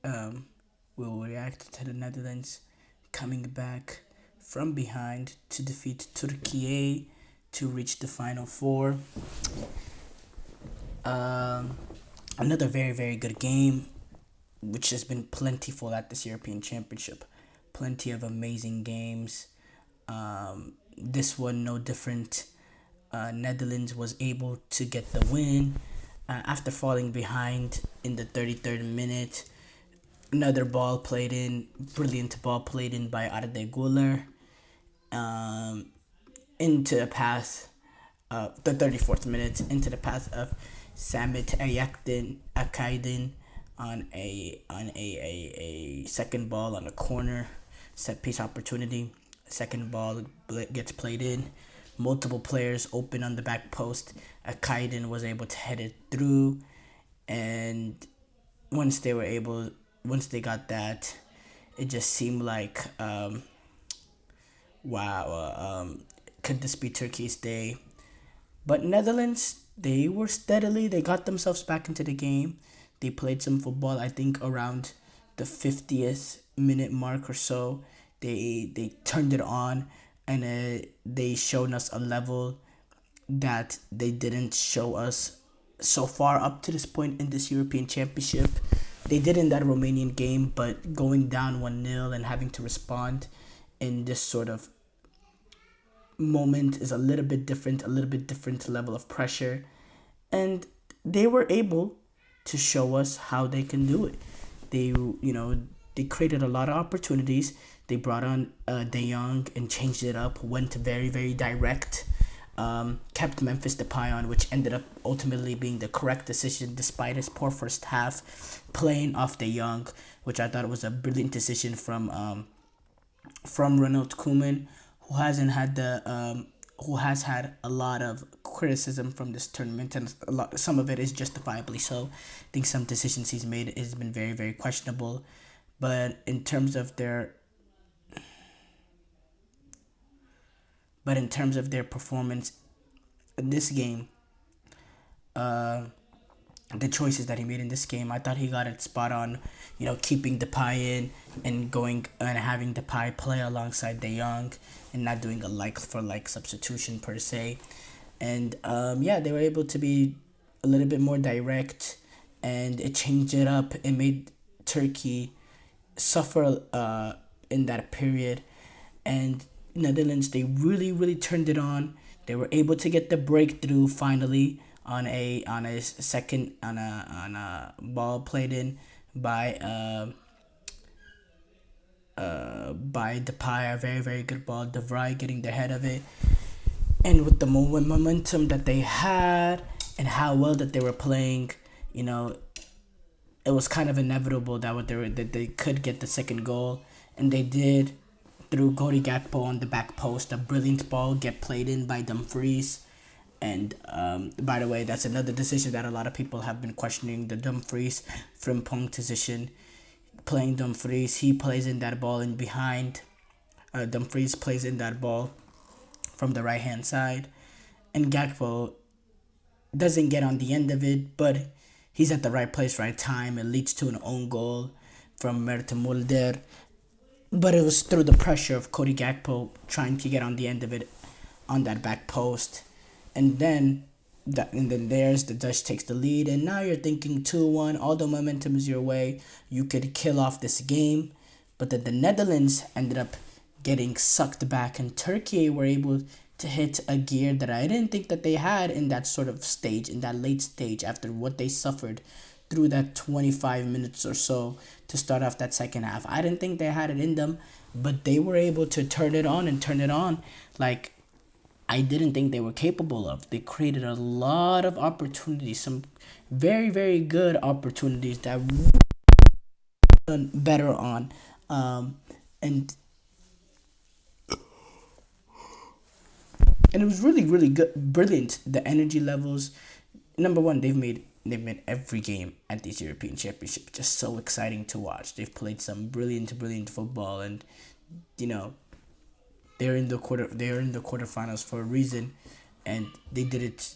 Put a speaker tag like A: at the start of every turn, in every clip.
A: Um, we will react to the Netherlands coming back from behind to defeat Türkiye to reach the final four. Um, Another very, very good game, which has been plentiful at this European Championship. Plenty of amazing games. This one, no different. Netherlands was able to get the win after falling behind in the 33rd minute. Another ball played in, brilliant ball played in by Arde Güler um, into the path, the 34th minute, into the path of Samet Akaydin on a second ball on a corner set piece opportunity. Second ball gets played in. Multiple players open on the back post. Akaydin was able to head it through, and once they were able, once they got that, it just seemed like, wow, could this be Turkey's day? But Netherlands, they got themselves back into the game. They played some football. I think around the 50th minute mark or so, they turned it on, and they showed us a level that they didn't show us so far up to this point in this European Championship. They did in that Romanian game, but going down 1-0 and having to respond in this sort of moment is a little bit different level of pressure. And they were able to show us how they can do it. They created a lot of opportunities. They brought on De Jong and changed it up, went very, very direct, kept Memphis Depay on, which ended up ultimately being the correct decision despite his poor first half, playing off De Jong, which I thought was a brilliant decision from Ronald Koeman, who hasn't had the who has had a lot of criticism from this tournament, and some of it is justifiably so. I think some decisions he's made has been very, very questionable, but in terms of their performance in this game, uh, the choices that he made in this game, I thought he got it spot on. Keeping Depay in and going and having Depay play alongside De Jong and not doing a like for like substitution per se. And yeah, they were able to be a little bit more direct, and it changed it up. It made Turkey suffer in that period, and Netherlands, they really, really turned it on. They were able to get the breakthrough finally on a second on a ball played in by by Depay, a very, very good ball. De Vrij getting the head of it, and with the momentum that they had and how well that they were playing, you know, it was kind of inevitable that they could get the second goal, and they did through Cody Gakpo on the back post. A brilliant ball get played in by Dumfries. And by the way, that's another decision that a lot of people have been questioning, the Dumfries Frimpong decision. Playing Dumfries, he plays in that ball in behind. Dumfries plays in that ball from the right hand side. And Gakpo doesn't get on the end of it, but he's at the right place, right time. It leads to an own goal from Mert Mulder. But it was through the pressure of Cody Gakpo trying to get on the end of it on that back post. And then there's the Dutch takes the lead, and now you're thinking 2-1, all the momentum is your way. You could kill off this game. But then the Netherlands ended up getting sucked back, and Turkey were able to hit a gear that I didn't think that they had in that sort of stage, in that late stage, after what they suffered through that 25 minutes or so to start off that second half. I didn't think they had it in them, but they were able to turn it on like I didn't think they were capable of. They created a lot of opportunities, some very, very good opportunities that we done better on. And and it was really, really good, brilliant. The energy levels. Number one, they've made every game at these European Championships just so exciting to watch. They've played some brilliant, brilliant football, and you know they're in the quarterfinals for a reason, and they did it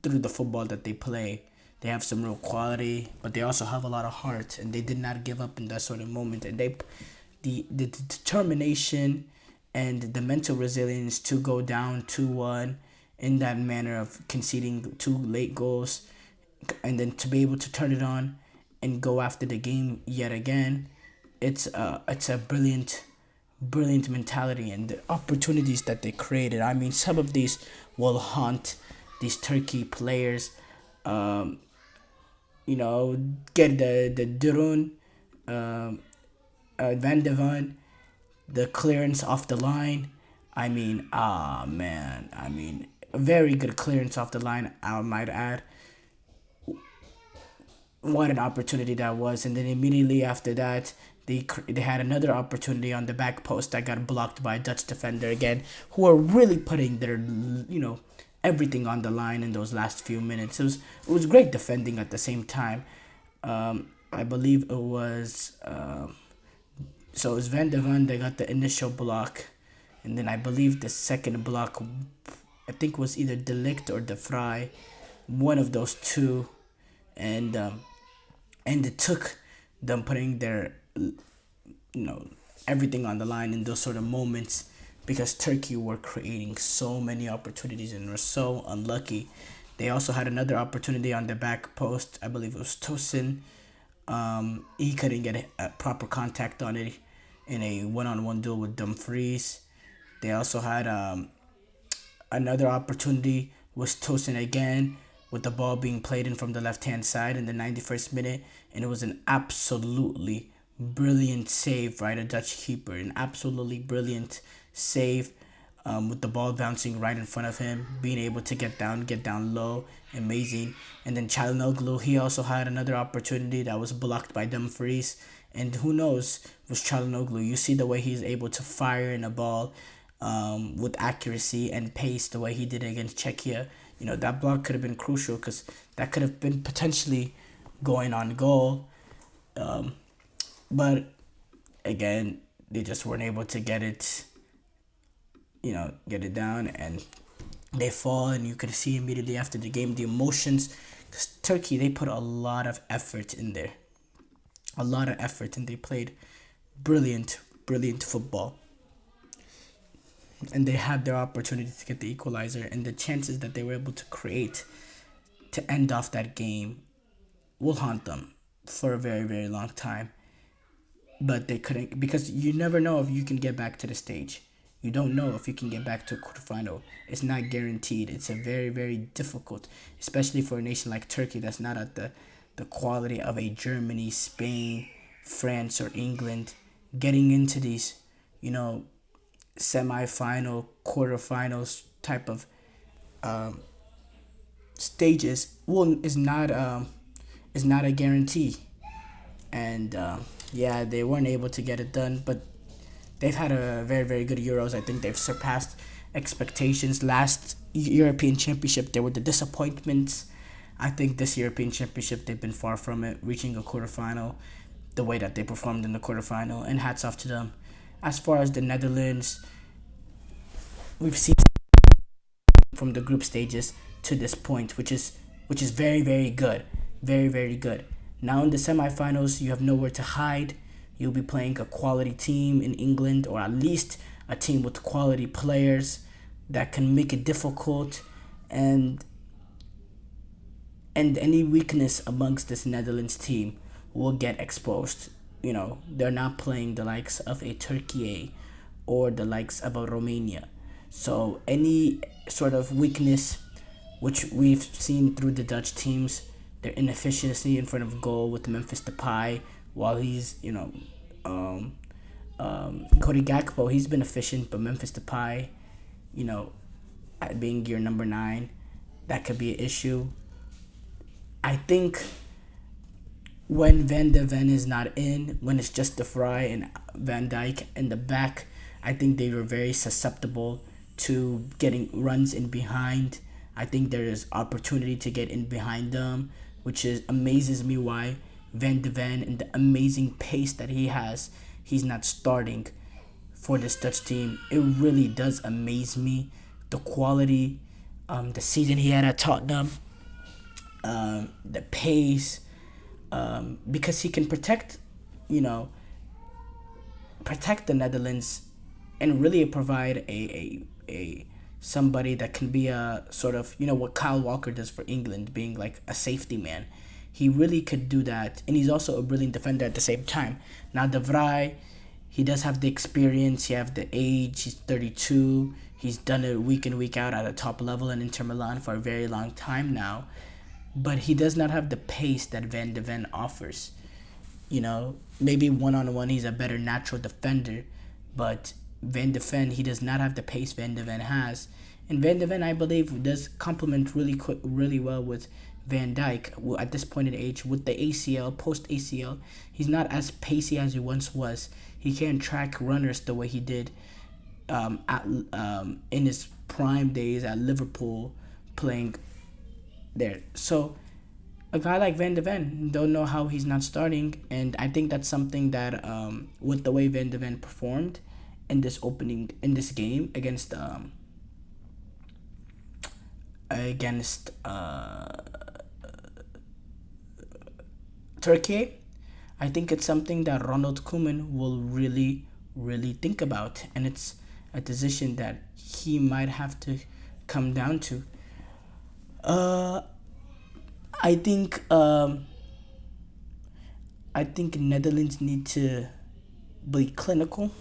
A: through the football that they play. They have some real quality, but they also have a lot of heart, and they did not give up in that sort of moment. And the determination and the mental resilience to go down 2-1 in that manner of conceding two late goals, and then to be able to turn it on and go after the game yet again. It's a brilliant mentality, and the opportunities that they created. I mean, some of these will haunt these Turkey players. Um, get the Durun, um, Van de Van, the clearance off the line. I mean, man. I mean, a very good clearance off the line, I might add. What an opportunity that was. And then immediately after that, they had another opportunity on the back post that got blocked by a Dutch defender again, who are really putting their, everything on the line in those last few minutes. It was great defending at the same time. I believe it was so it was Van de Ven that got the initial block, and then I believe the second block, I think, was either Delict or De Vrij, one of those two, and it took them putting their everything on the line in those sort of moments, because Turkey were creating so many opportunities and were so unlucky. They also had another opportunity on the back post. I believe it was Tosin. He couldn't get a proper contact on it in a one-on-one duel with Dumfries. They also had another opportunity was Tosin again, with the ball being played in from the left-hand side in the 91st minute, and it was an absolutely brilliant save by the Dutch keeper. An absolutely brilliant save, with the ball bouncing right in front of him, being able to get down low, amazing. And then Çalhanoğlu, he also had another opportunity that was blocked by Dumfries. And who knows with Çalhanoğlu, you see the way he's able to fire in a ball with accuracy and pace, the way he did against Czechia. That block could have been crucial, because that could have been potentially going on goal. But again, they just weren't able to get it down, and they fall. And you could see immediately after the game the emotions, because Turkey, they put a lot of effort in there, and they played brilliant football, and they had their opportunity to get the equalizer, and the chances that they were able to create to end off that game will haunt them for a very, very long time. But they couldn't, because you never know if you can get back to the stage. You don't know if you can get back to a quarterfinal. It's not guaranteed. It's a very, very difficult, especially for a nation like Turkey that's not at the quality of a Germany, Spain, France, or England. Getting into these, semi-final, quarterfinals type of stages is not a guarantee. And yeah, they weren't able to get it done, but they've had a very, very good Euros. I think they've surpassed expectations. Last European Championship, there were the disappointments. I think this European Championship, they've been far from it, reaching a quarterfinal, the way that they performed in the quarterfinal, and hats off to them. As far as the Netherlands, we've seen from the group stages to this point, which is very, very good. Very, very good. Now in the semifinals, you have nowhere to hide. You'll be playing a quality team in England, or at least a team with quality players that can make it difficult, and any weakness amongst this Netherlands team will get exposed. They're not playing the likes of a Türkiye or the likes of a Romania. So any sort of weakness, which we've seen through the Dutch teams, their inefficiency in front of goal with Memphis Depay, while he's, Cody Gakpo, he's been efficient, but Memphis Depay, being your number 9, that could be an issue. I think when Van de Ven is not in, when it's just De Vrij and Van Dijk in the back, I think they were very susceptible to getting runs in behind. I think there is opportunity to get in behind them, which amazes me why Van de Ven, and the amazing pace that he has, he's not starting for this Dutch team. It really does amaze me, the quality, the season he had at Tottenham. the pace, because he can protect, you know, protect the Netherlands and really provide a somebody that can be a sort of, you know, what Kyle Walker does for England, being like a safety man. He really could do that, and he's also a brilliant defender at the same time. Now De Vrij, he does have the experience, he have the age, he's 32, he's done it week in, week out at a top level in Inter Milan for a very long time now, but he does not have the pace that Van de Ven offers. You know, maybe one-on-one he's a better natural defender, but Van de Ven, he does not have the pace Van de Ven has. And Van de Ven, I believe, does complement really well with Van Dijk at this point in age. With the ACL, post-ACL, he's not as pacey as he once was. He can't track runners the way he did in his prime days at Liverpool playing there. So a guy like Van de Ven, don't know how he's not starting, and I think that's something that with the way Van de Ven performed in this game against Turkey, I think it's something that Ronald Koeman will really, really think about, and it's a decision that he might have to come down to. I think Netherlands need to be clinical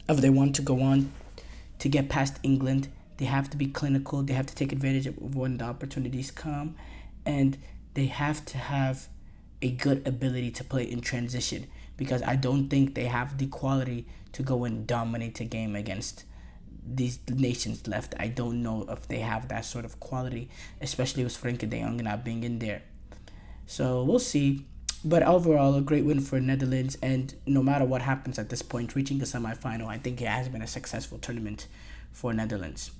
A: if they want to go on to get past England. They have to be clinical. They have to take advantage of when the opportunities come, and they have to have a good ability to play in transition, because I don't think they have the quality to go and dominate a game against these nations left. I don't know if they have that sort of quality, especially with Frenkie de Jong not being in there. So we'll see. But overall, a great win for Netherlands, and no matter what happens at this point, reaching the semifinal, I think it has been a successful tournament for Netherlands.